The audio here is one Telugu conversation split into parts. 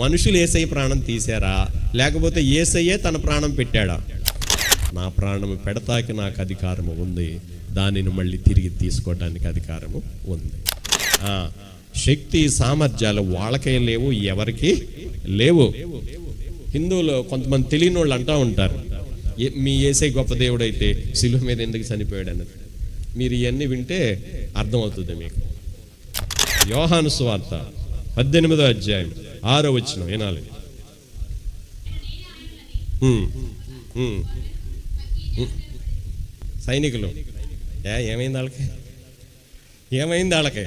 మనుషులు యేసయ్య ప్రాణం తీశారా, లేకపోతే యేసయ్యే తన ప్రాణం పెట్టాడా? నా ప్రాణము పెడతాకి నాకు అధికారము ఉంది, దానిని మళ్ళీ తిరిగి తీసుకోవడానికి అధికారము ఉంది. శక్తి సామర్థ్యాలు వాళ్ళకే లేవు, ఎవరికి లేవు. హిందువులో కొంతమంది తెలియని వాళ్ళు అంటూ ఉంటారు, మీ యేసయ్య గొప్ప దేవుడు అయితే శిలువ మీద ఎందుకు చనిపోయాడు అన్నది. మీరు ఇవన్నీ వింటే అర్థమవుతుంది మీకు. యోహాను సువార్త 18వ అధ్యాయం 6వ వచనం వినాలి. సైనికులు ఏమైంది వాళ్ళకి?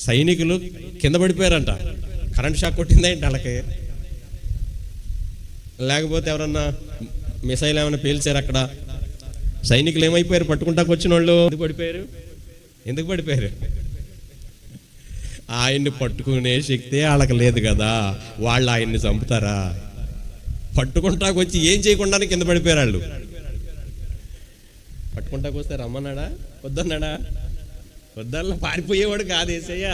సైనికులు కింద పడిపోయారంట. కరెంట్ షాక్ కొట్టిందా ఏంటి వాళ్ళకి? లేకపోతే ఎవరన్నా మిసైల్ ఏమైనా పేల్చారు అక్కడ? సైనికులు ఏమైపోయారు? పట్టుకుంటాకు వచ్చిన వాళ్ళు ఎందుకు పడిపోయారు? ఆయన్ని పట్టుకునే శక్తి వాళ్ళకి లేదు కదా, వాళ్ళు ఆయన్ని చంపుతారా? పట్టుకుంటాకు వచ్చి ఏం చేయకుండా కింద పడిపోయారు వాళ్ళు. పట్టుకుంటాకు వస్తే రమ్మన్నాడా? వద్దన్నాడా? వద్దల్లా పారిపోయేవాడు కాదు యేసయ్య.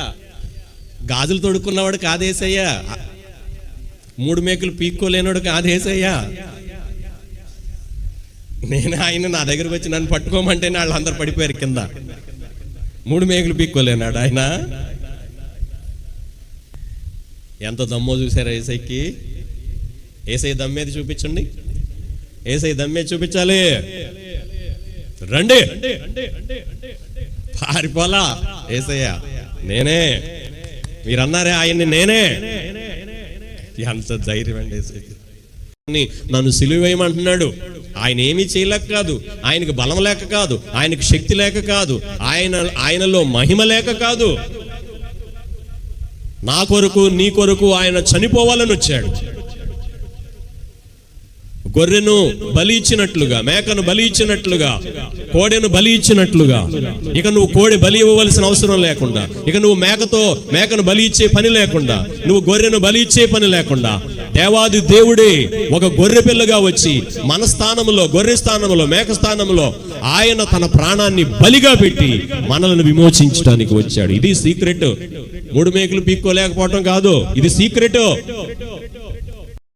గాజులు తొడుక్కున్నవాడు కాదు యేసయ్య. 3 మేకులు పీక్కోలేనాడు కాదు యేసయ్య. నేను ఆయన నా దగ్గరకు వచ్చి నన్ను పట్టుకోమంటేనే వాళ్ళందరూ పడిపోయారు కింద. 3 మేకులు పీక్కోలేనాడు ఆయన. ఎంత దమ్మో చూసారా యేసయ్యకి? యేసయ్య దమ్మేది చూపించండి. యేసయ్య దమ్మేది చూపించాలి. రండి. పారిపోలా యేసయ్య, నేనే. మీరన్నారే ఆయన్ని నేనే. ఎంత ధైర్యం అండి యేసయ్యకి. నన్ను సిలువ వేయమంటున్నాడు. ఆయన ఏమీ చేయలేక కాదు, ఆయనకు బలం లేక కాదు, ఆయనకు శక్తి లేక కాదు, ఆయనలో మహిమ లేక కాదు. నా కొరకు నీ కొరకు ఆయన చనిపోవాలని వచ్చాడు. గొర్రెను బలి ఇచ్చినట్లుగా, మేకను బలి ఇచ్చినట్లుగా, కోడెను బలి ఇచ్చినట్లుగా, ఇక నువ్వు కోడె బలి ఇవ్వవలసిన అవసరం లేకుండా, ఇక నువ్వు మేకను బలి ఇచ్చే పని లేకుండా, నువ్వు గొర్రెను బలి ఇచ్చే పని లేకుండా, దేవాది దేవుడే ఒక గొర్రె పిల్లగా వచ్చి మన స్థానంలో, గొర్రె స్థానంలో, మేక స్థానంలో ఆయన తన ప్రాణాన్ని బలిగా పెట్టి మనల్ని విమోచించడానికి వచ్చాడు. ఇది సీక్రెట్. 3 మేకులు పీక్కోలేకపోవటం కాదు, ఇది సీక్రెట్.